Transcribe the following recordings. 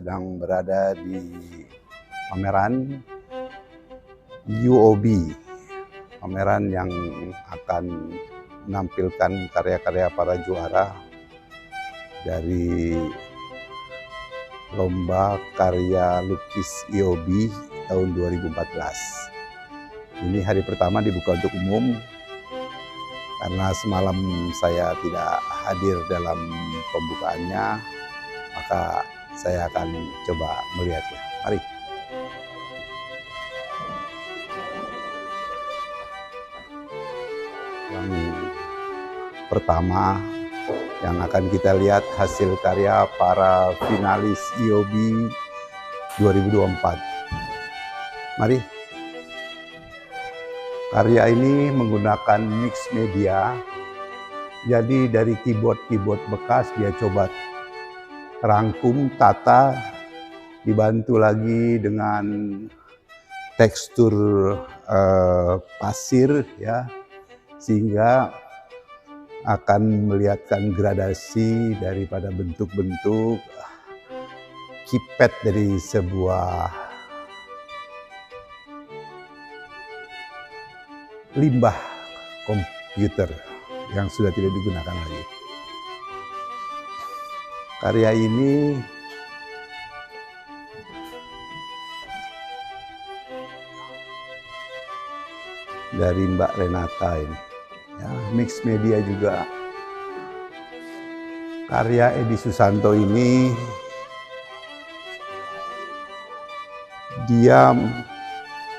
sedang berada di pameran UOB, pameran yang akan menampilkan karya-karya para juara dari lomba karya lukis UOB tahun 2014. Ini hari pertama dibuka untuk umum, karena semalam saya tidak hadir dalam pembukaannya, maka saya akan coba melihatnya. Mari. Yang pertama yang akan kita lihat hasil karya para finalis UOB 2024. Mari. Karya ini menggunakan mix media, jadi dari keyboard bekas dia coba rangkum, tata, dibantu lagi dengan tekstur pasir, ya, sehingga akan melihatkan gradasi daripada bentuk-bentuk keypad dari sebuah limbah komputer yang sudah tidak digunakan lagi. Karya ini dari Mbak Renata ini, ya, mix media juga. Karya Edi Susanto ini dia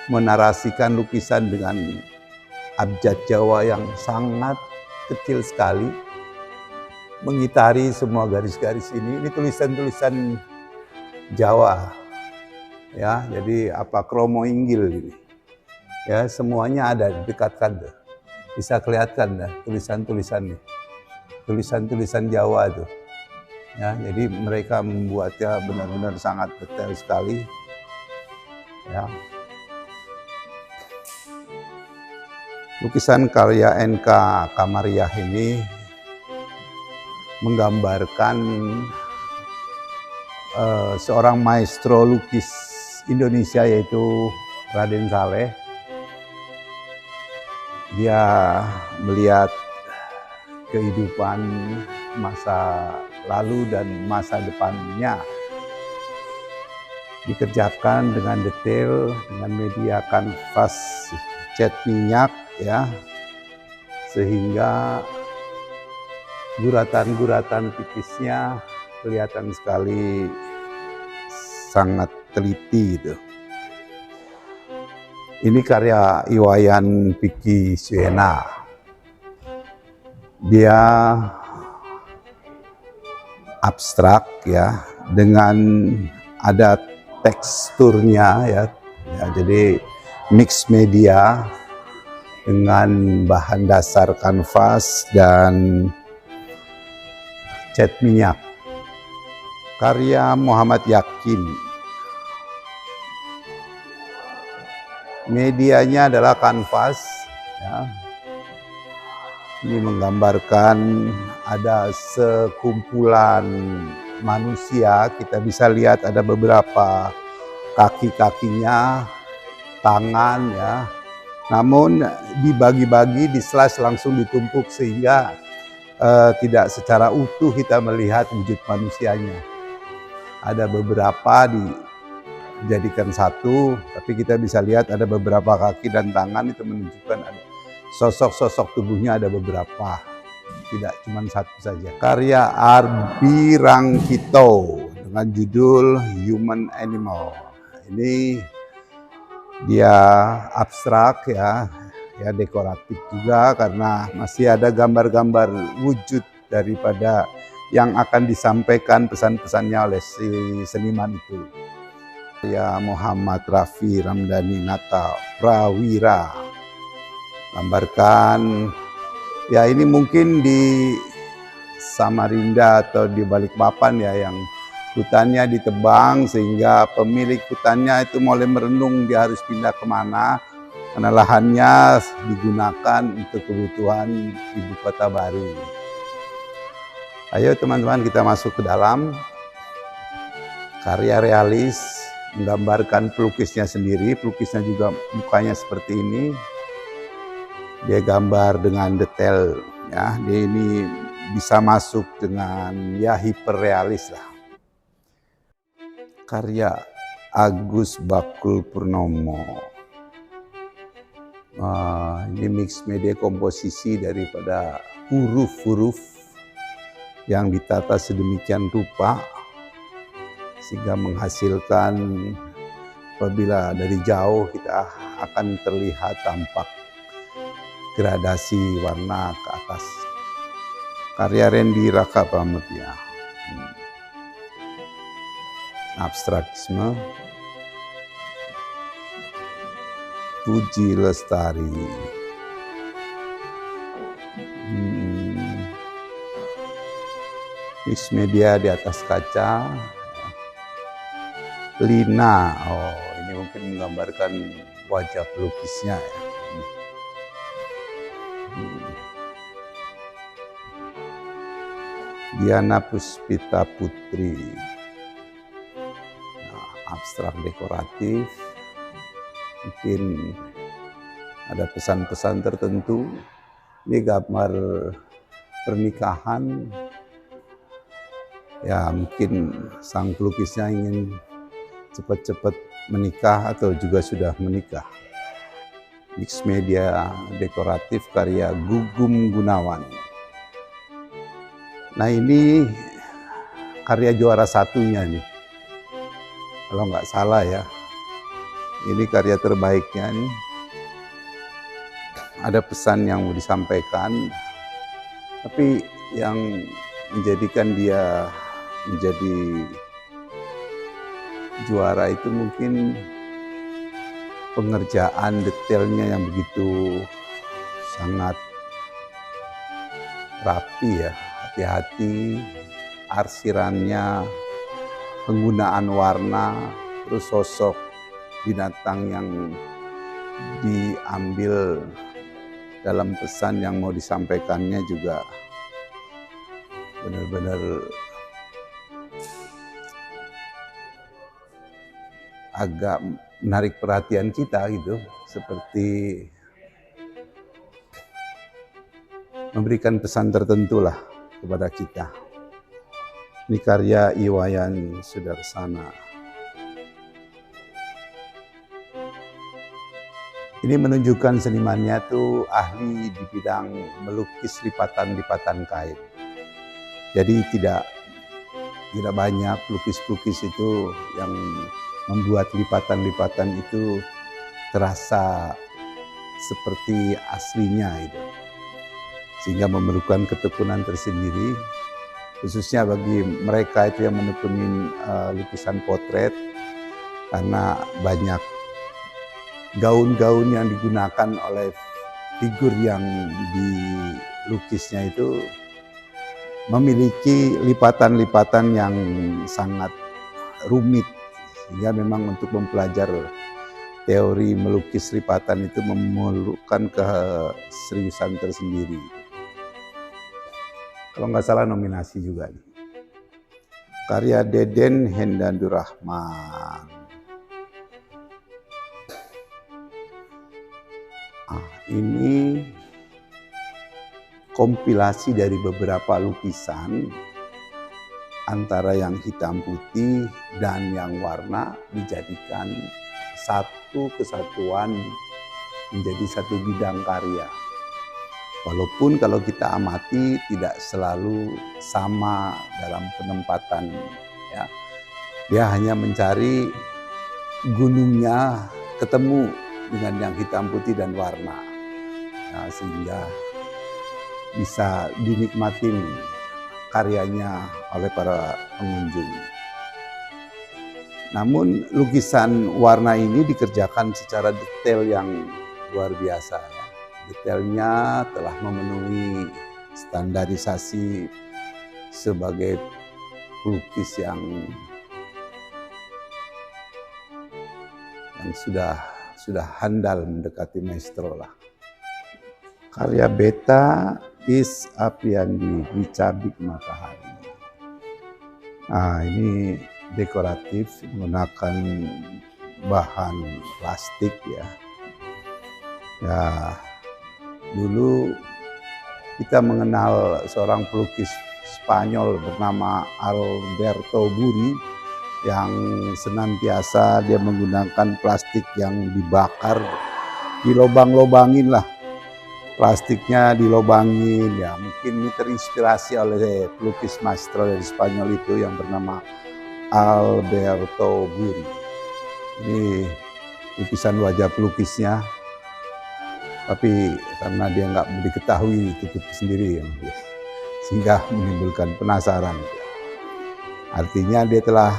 menarasikan lukisan dengan abjad Jawa yang sangat kecil sekali, mengitari semua garis-garis ini. Ini tulisan-tulisan Jawa, ya, jadi apa kromo inggil ini, ya, semuanya ada didekatkan tuh, bisa kelihatan dah tulisan-tulisan nih, tulisan-tulisan Jawa tuh, ya. Jadi mereka membuatnya benar-benar sangat detail sekali, ya. Lukisan karya NK Kamariah ini menggambarkan seorang maestro lukis Indonesia, yaitu Raden Saleh. Dia melihat kehidupan masa lalu dan masa depannya, dikerjakan dengan detail dengan media kanvas cat minyak, ya, sehingga guratan-guratan tipisnya kelihatan sekali sangat teliti gitu. Ini karya Iwayan Piki Suena. Dia abstrak, ya, dengan ada teksturnya, ya, jadi mix media dengan bahan dasar kanvas dan cat minyak. Karya Muhammad Yakin. Medianya adalah kanvas, ya. Ini menggambarkan ada sekumpulan manusia. Kita bisa lihat ada beberapa kaki-kakinya, tangan, ya. Namun dibagi-bagi, di slice langsung ditumpuk, sehingga tidak secara utuh kita melihat wujud manusianya. Ada beberapa dijadikan satu, tapi kita bisa lihat ada beberapa kaki dan tangan, itu menunjukkan ada sosok-sosok tubuhnya ada beberapa, tidak cuma satu saja. Karya Arbi Rangkito dengan judul Human Animal. Ini dia abstrak, ya, dekoratif juga, karena masih ada gambar-gambar wujud daripada yang akan disampaikan pesan-pesannya oleh si seniman itu. Ya, Muhammad Rafi Ramdhani Nata Prawira, gambarkan, ya, ini mungkin di Samarinda atau di Balikpapan, ya, yang hutannya ditebang sehingga pemilik hutannya itu mulai merenung dia harus pindah kemana, karena lahannya digunakan untuk kebutuhan ibu kota baru. Ayo teman-teman, kita masuk ke dalam. Karya realis menggambarkan pelukisnya sendiri, pelukisnya juga mukanya seperti ini. Dia gambar dengan detail, ya. Dia ini bisa masuk dengan ya hiperrealis lah. Karya Agus Bakul Purnomo. Ini mix media komposisi daripada huruf-huruf yang ditata sedemikian rupa sehingga menghasilkan, apabila dari jauh kita akan terlihat tampak gradasi warna ke atas. Karya Randy Rakapamurya. Abstrakisme. Puji Lestari. Mix media di atas kaca. Lina, ini mungkin menggambarkan wajah pelukisnya ya. Diana Puspita Putri. Abstrak dekoratif. Mungkin ada pesan-pesan tertentu. Ini gambar pernikahan. Ya, mungkin sang pelukisnya ingin cepat-cepat menikah atau juga sudah menikah. Mix media dekoratif karya Gugum Gunawan. Nah, ini karya juara satunya nih. Kalau nggak salah ya. Ini karya terbaiknya nih. Ada pesan yang mau disampaikan. Tapi yang menjadikan dia menjadi juara itu mungkin pengerjaan detailnya yang begitu sangat rapi ya, hati-hati, arsirannya, penggunaan warna, terus sosok binatang yang diambil dalam pesan yang mau disampaikannya juga benar-benar agak menarik perhatian kita gitu, seperti memberikan pesan tertentu lah kepada kita. Ini karya Iwayan Sudarsana. Ini menunjukkan senimannya tuh ahli di bidang melukis lipatan-lipatan kain. Jadi tidak banyak pelukis-pelukis itu yang membuat lipatan-lipatan itu terasa seperti aslinya itu. Sehingga memerlukan ketekunan tersendiri, khususnya bagi mereka itu yang menekuni lukisan potret, karena banyak gaun-gaun yang digunakan oleh figur yang dilukisnya itu memiliki lipatan-lipatan yang sangat rumit. Sehingga memang untuk mempelajari teori melukis lipatan itu memerlukan keseriusan tersendiri. Kalau nggak salah nominasi juga nih. Karya Deden Hendandurrahman. Ini kompilasi dari beberapa lukisan, antara yang hitam putih dan yang warna dijadikan satu kesatuan menjadi satu bidang karya. Walaupun kalau kita amati tidak selalu sama dalam penempatan ya. Dia hanya mencari gunungnya ketemu dengan yang hitam putih dan warna. Nah, sehingga bisa dinikmatin karyanya oleh para pengunjung. Namun lukisan warna ini dikerjakan secara detail yang luar biasa. Detailnya telah memenuhi standarisasi sebagai pelukis yang sudah handal mendekati maestro lah. Karya Beta Is Apriandi di Cabik Matahari. Nah, ini dekoratif menggunakan bahan plastik ya. Ya, dulu kita mengenal seorang pelukis Spanyol bernama Alberto Buri yang senantiasa dia menggunakan plastik yang dibakar, dilobang-lobangin lah. Plastiknya dilobangin ya, mungkin ini terinspirasi oleh pelukis maestro dari Spanyol itu yang bernama Alberto Buri. Ini lukisan wajah pelukisnya, tapi karena dia nggak diketahui tutup sendiri sehingga menimbulkan penasaran. Artinya dia telah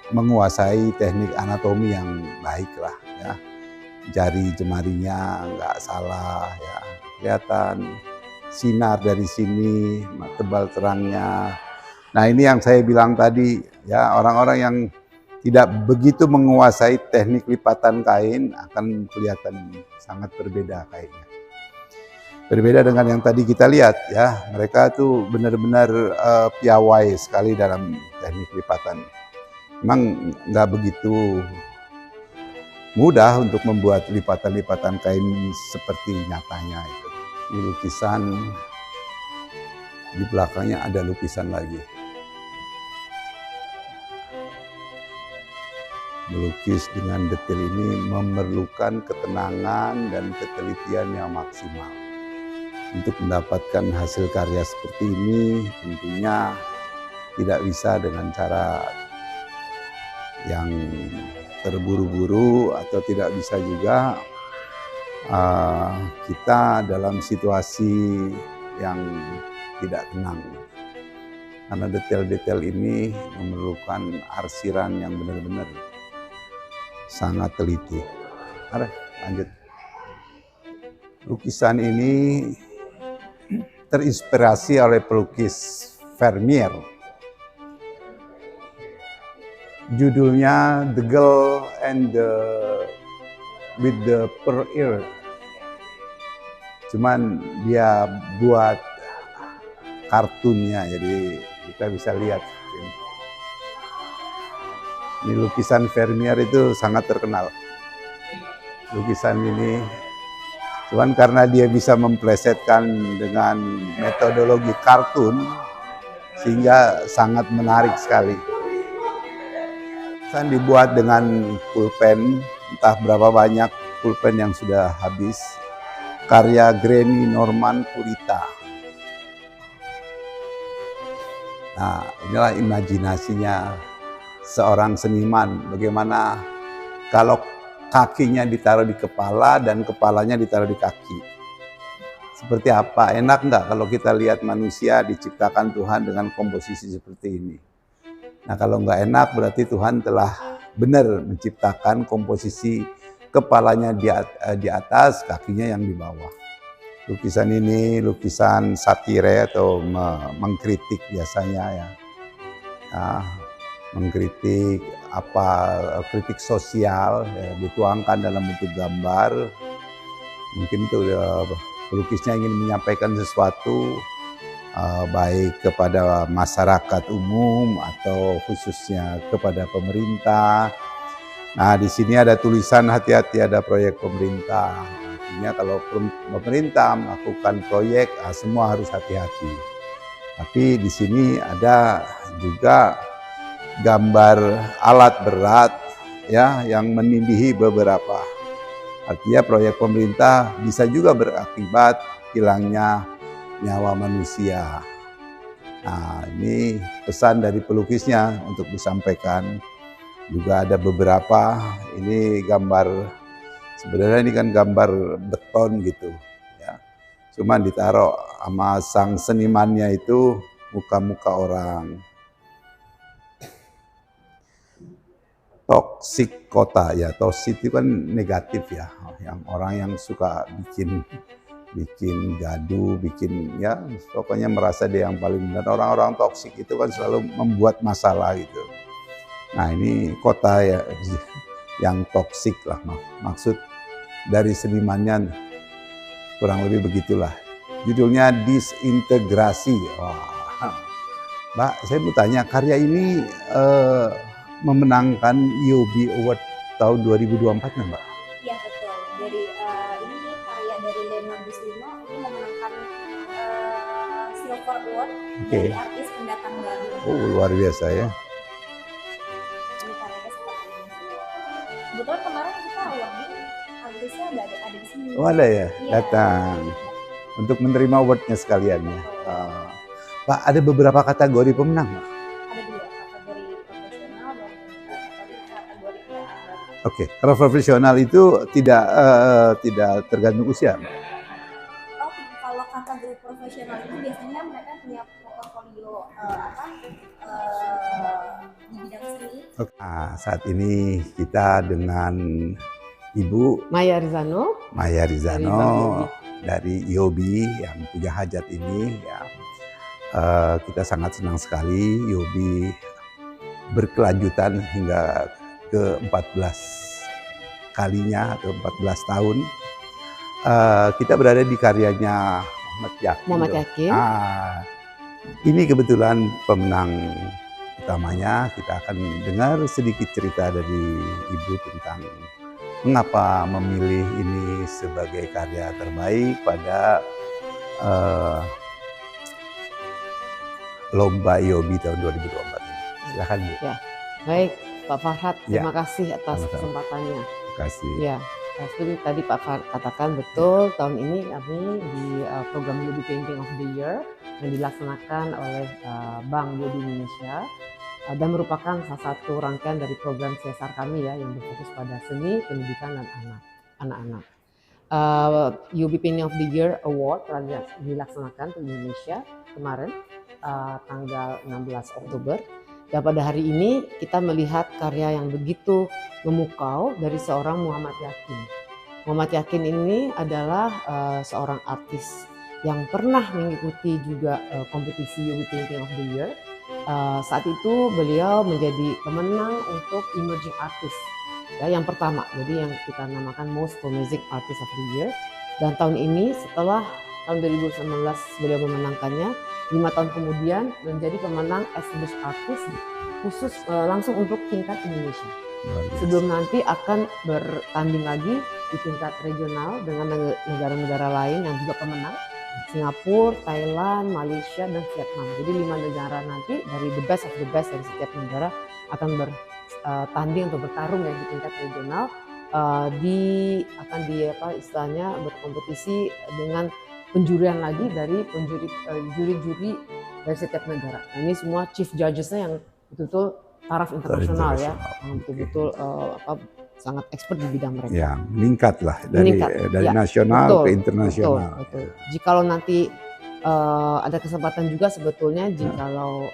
menguasai teknik anatomi yang baik lah ya. Jari jemarinya nggak salah ya, kelihatan sinar dari sini, tebal terangnya. Nah ini yang saya bilang tadi ya, orang-orang yang tidak begitu menguasai teknik lipatan kain akan kelihatan sangat berbeda kainnya. Berbeda dengan yang tadi kita lihat ya, mereka tuh benar-benar piawai sekali dalam teknik lipatan. Memang nggak begitu mudah untuk membuat lipatan-lipatan kain seperti nyatanya itu. Ini lukisan, di belakangnya ada lukisan lagi. Melukis dengan detail ini memerlukan ketenangan dan ketelitian yang maksimal. Untuk mendapatkan hasil karya seperti ini tentunya tidak bisa dengan cara yang terburu-buru, atau tidak bisa juga kita dalam situasi yang tidak tenang. Karena detail-detail ini memerlukan arsiran yang benar-benar sangat teliti. Mari lanjut. Lukisan ini terinspirasi oleh pelukis Vermeer. Judulnya The Girl with the Pearl Ear. Cuman dia buat kartunnya, jadi kita bisa lihat. Ini lukisan Vermeer itu sangat terkenal. Lukisan ini, cuman karena dia bisa memplesetkan dengan metodologi kartun, sehingga sangat menarik sekali. Lukisan dibuat dengan pulpen, entah berapa banyak pulpen yang sudah habis. Karya Granny Norman Purita. Nah, inilah imajinasinya seorang seniman, bagaimana kalau kakinya ditaruh di kepala dan kepalanya ditaruh di kaki. Seperti apa? Enak enggak kalau kita lihat manusia diciptakan Tuhan dengan komposisi seperti ini? Nah kalau enggak enak berarti Tuhan telah benar menciptakan komposisi kepalanya di atas, kakinya yang di bawah. Lukisan ini lukisan satire atau mengkritik biasanya ya. Nah, mengkritik kritik sosial ya, dituangkan dalam bentuk gambar. Mungkin itu pelukisnya ingin menyampaikan sesuatu baik kepada masyarakat umum atau khususnya kepada pemerintah. Nah di sini ada tulisan hati-hati ada proyek pemerintah. Artinya kalau pemerintah melakukan proyek semua harus hati-hati. Tapi di sini ada juga gambar alat berat ya yang menindihi beberapa. Artinya proyek pemerintah bisa juga berakibat hilangnya nyawa manusia. Nah, ini pesan dari pelukisnya untuk disampaikan. Juga ada beberapa, ini gambar, sebenarnya ini kan gambar beton gitu ya. Cuman ditaruh sama sang senimannya itu muka-muka orang. Toksik kota ya, toksik itu kan negatif ya, yang orang yang suka bikin gaduh, bikin ya pokoknya merasa dia yang paling benar. Orang-orang toksik itu kan selalu membuat masalah gitu. Nah ini kota ya yang toksik lah, maksud dari senimannya kurang lebih begitulah. Judulnya Disintegrasi. Wah, Mbak saya mau tanya, karya ini memenangkan Yobi Award tahun 2024 nggak Mbak? Iya betul. Dari ini karya dari Lena Buslimo ini memenangkan Silver Award dari artis pendatang baru. Oh luar biasa ya. Ini karyanya seperti ini. Kebetulan kemarin kita awarding artisnya ada di sini. Oh ada ya, Iya. datang untuk menerima awardnya sekalian ya. Pak, ada beberapa kategori pemenang Pak? Ada dua, kategori profesional dan kategori kreator. Oke, kalau profesional itu tidak tergantung usia. Oh, kalau kategori profesional itu biasanya mereka punya portofolio di bidang seni. Nah, saat ini kita dengan Ibu Maya Rizano dari Yobi yang punya hajat ini ya. Kita sangat senang sekali Yobi berkelanjutan hingga ke 14 kalinya atau 14 tahun. Kita berada di karyanya Muhammad Yakin. Ini kebetulan pemenang utamanya. Kita akan dengar sedikit cerita dari Ibu tentang mengapa memilih ini sebagai karya terbaik pada Lomba Yobi tahun 2024 ini. Silakan Bu. Ya, baik Pak Farhad, terima kasih atas kesempatannya. Terima kasih. Ya, seperti tadi Pak Farhad katakan betul, tahun ini kami di program Yobi Painting of the Year yang dilaksanakan oleh Bank Yobi Indonesia dan merupakan salah satu rangkaian dari program CSR kami ya yang berfokus pada seni, pendidikan dan anak-anak. Yobi Painting of the Year Award telah dilaksanakan di Indonesia kemarin tanggal 16 Oktober. Dan pada hari ini kita melihat karya yang begitu memukau dari seorang Muhammad Yakin. Muhammad Yakin ini adalah seorang artis yang pernah mengikuti juga kompetisi Yobi Painting of the Year. Saat itu beliau menjadi pemenang untuk Emerging Artist ya, yang pertama, jadi yang kita namakan Most Promising Artist of the Year. Dan tahun ini setelah tahun 2019 beliau memenangkannya, 5 tahun kemudian menjadi pemenang Established Artist khusus langsung untuk tingkat Indonesia. Sebelum nanti akan bertanding lagi di tingkat regional dengan negara-negara lain yang juga pemenang, Singapura, Thailand, Malaysia, dan Vietnam. Jadi 5 negara nanti dari the best of the best dari setiap negara akan bertanding atau bertarung ya di tingkat regional, istilahnya berkompetisi dengan penjurian lagi dari juri-juri dari setiap negara. Nah, ini semua chief judges-nya yang betul-betul taraf internasional ya, yang betul-betul sangat expert di bidang mereka. Ya, meningkat lah dari ya, nasional ke internasional. Betul. Jikalau nanti ada kesempatan juga sebetulnya, jikalau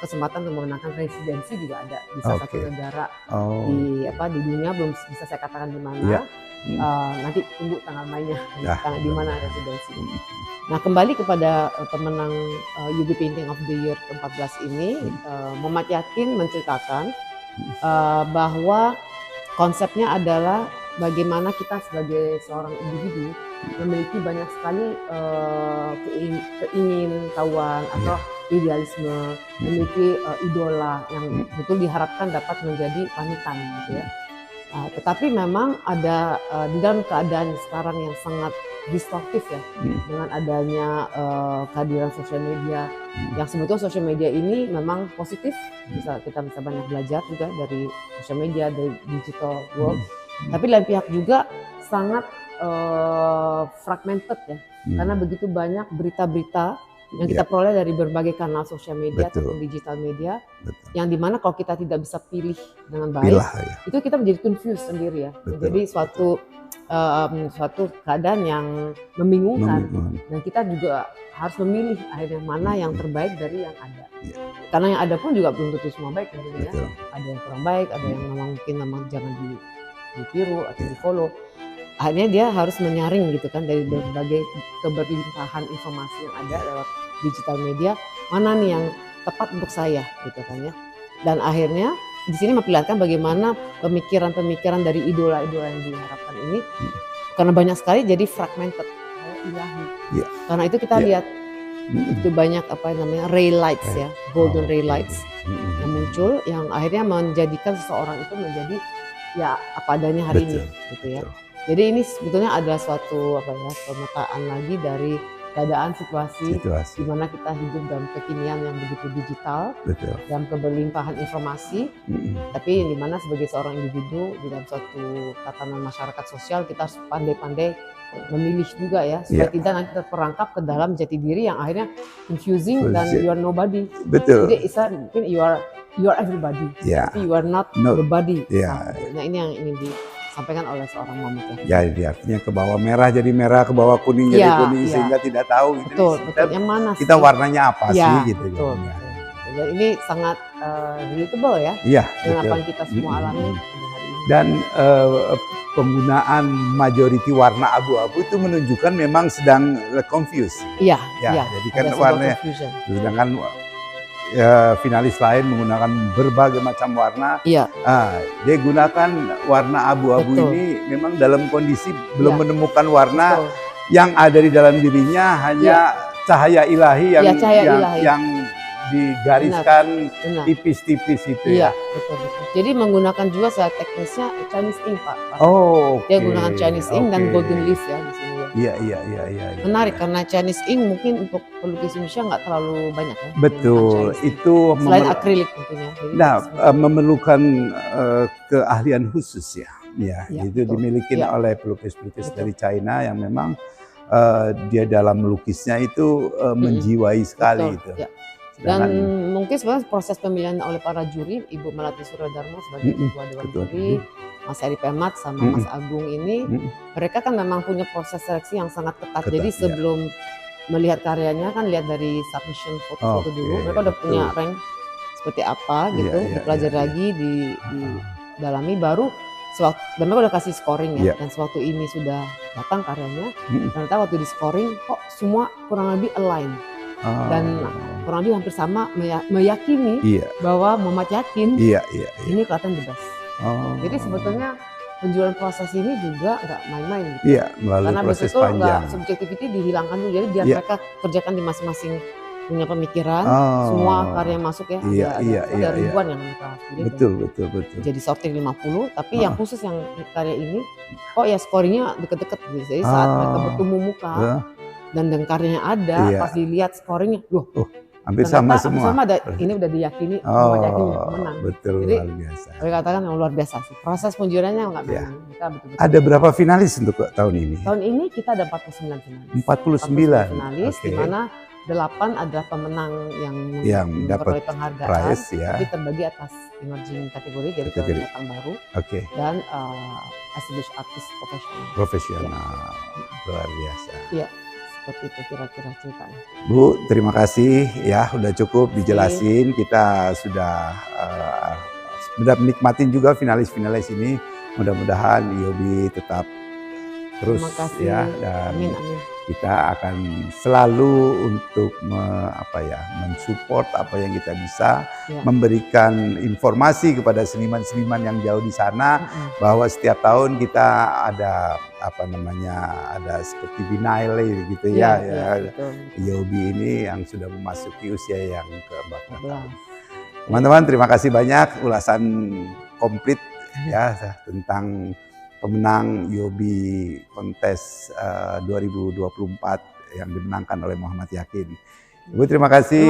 kesempatan untuk mengenangkan residensi juga ada di salah satu negara di dunia, belum bisa saya katakan di mana. Ya. Nanti tunggu tanggal mainnya di mana residensi. Nah, kembali kepada pemenang Yobi Painting of the Year ke-14 ini, Muhammad Yakin menceritakan bahwa konsepnya adalah bagaimana kita sebagai seorang individu memiliki banyak sekali keingintahuan atau idealisme, memiliki idola yang betul diharapkan dapat menjadi panutan gitu ya. Tetapi memang ada di dalam keadaan sekarang yang sangat distortif ya, dengan adanya kehadiran sosial media, yang sebetulnya sosial media ini memang positif, kita bisa banyak belajar juga dari sosial media, dari digital world, tapi lain pihak juga sangat fragmented ya, karena begitu banyak berita-berita yang kita peroleh dari berbagai kanal sosial media ataupun digital media, yang dimana kalau kita tidak bisa pilih dengan baik, itu kita menjadi confused sendiri ya, jadi suatu keadaan yang membingungkan, dan kita juga harus memilih akhirnya mana yang terbaik dari yang ada. Karena yang ada pun juga belum tentu semua baik tentunya ya. Ada yang kurang baik, ada yang memang jangan ditiru atau di follow. Akhirnya dia harus menyaring gitu kan dari berbagai keberlimpahan informasi yang ada lewat digital media, mana nih yang tepat untuk saya gitu kan ya. Dan akhirnya di sini memperlihatkan bagaimana pemikiran-pemikiran dari idola-idola yang diharapkan ini, karena banyak sekali jadi fragmented, ilahi. Karena itu kita lihat itu banyak apa namanya ray lights ya, golden ray lights yang muncul, yang akhirnya menjadikan seseorang itu menjadi ya apa adanya hari ini, gitu ya. Jadi ini sebetulnya adalah suatu apa ya pemetaan lagi dari keadaan situasi di mana kita hidup dalam kekinian yang begitu digital, dalam keberlimpahan informasi, tapi di mana sebagai seorang individu di dalam suatu tatanan masyarakat sosial kita harus pandai-pandai memilih juga ya, supaya tidak nanti terperangkap ke dalam jati diri yang akhirnya confusing dan you are nobody. Jadi mungkin you are everybody, tapi you are not the body. Nah ini yang ingin disampaikan oleh seorang Muhammad ya. Jadi artinya ke bawah merah jadi merah, ke bawah kuning jadi kuning, sehingga tidak tahu betul, yang mana kita warnanya apa sih gitu. Betul. Dan ini sangat relatable ya, dengan apa yang kita semua alami hari ini. Dan penggunaan majority warna abu-abu itu menunjukkan memang sedang confused. Jadi kan warnanya, sedangkan finalis lain menggunakan berbagai macam warna. Dia gunakan warna abu-abu ini memang dalam kondisi belum menemukan warna yang ada di dalam dirinya, hanya cahaya ilahi yang digariskan tipis-tipis itu ya. Betul. Jadi menggunakan juga saya teknisnya Chinese ink Pak. Dia gunakan Chinese ink dan golden leaf ya di sini ya. Iya. Menarik karena Chinese ink mungkin untuk pelukis Indonesia nggak terlalu banyak ya. Betul. Itu selain akrilik tentunya. Memerlukan keahlian khusus ya. Itu dimiliki oleh pelukis-pelukis dari China yang memang dia dalam melukisnya itu menjiwai sekali itu. Dan mungkin sebenarnya proses pemilihan oleh para juri, Ibu Melati Suradharma sebagai ketua dewan juri, Mas Eri Pemat sama Mas Agung ini, mereka kan memang punya proses seleksi yang sangat ketat. Jadi sebelum melihat karyanya kan lihat dari submission foto-foto dulu, mereka udah punya rank seperti apa gitu, dipelajari lagi, didalami, baru dan mereka udah kasih scoring ya. Dan sewaktu ini sudah datang karyanya, ternyata waktu di scoring kok semua kurang lebih align. Dan kurang lebih hampir sama meyakini bahwa Muhammad Yakin ini kelihatan the best. Jadi sebetulnya penjualan proses ini juga nggak main-main gitu. Melalui proses panjang. Karena subjektivity dihilangkan dulu, jadi biar mereka kerjakan di masing-masing punya pemikiran, semua karya yang masuk ya. Ada ribuan yang mereka pilih. Betul. Jadi sortir 50, tapi yang khusus yang karya ini kok ya scoringnya deket-deket gitu. Jadi saat mereka bertemu muka dan karyanya ada, pas dilihat scoringnya, hampir sama semua. Ini udah diyakini, Muhammad Yakin menang. Betul, jadi, luar biasa. Saya katakan yang luar biasa sih. Proses penjualannya nggak main. Ada berapa finalis untuk tahun ini? Tahun ini kita ada 49 finalis. 49 finalis, di mana 8 adalah pemenang yang dapat penghargaan, tapi terbagi atas emerging kategori, jadi pendatang baru, dan established artist profesional. Luar biasa. Iya. Seperti itu kira-kira ceritanya. Bu, terima kasih ya, udah cukup dijelasin. Kita sudah menikmatin juga finalis-finalis ini. Mudah-mudahan Yobi tetap terus ya, dan amin. Kita akan selalu untuk mensupport apa yang kita bisa, memberikan informasi kepada seniman-seniman yang jauh di sana, bahwa setiap tahun kita ada ada seperti binale gitu ya. Yobi ini yang sudah memasuki usia yang ke-14 tahun. Teman-teman, terima kasih banyak ulasan komplit ya tentang pemenang Yobi kontes 2024 yang dimenangkan oleh Muhammad Yakin. Ibu terima kasih.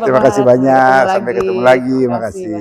Terima kasih banyak. Sampai ketemu lagi. Terima kasih.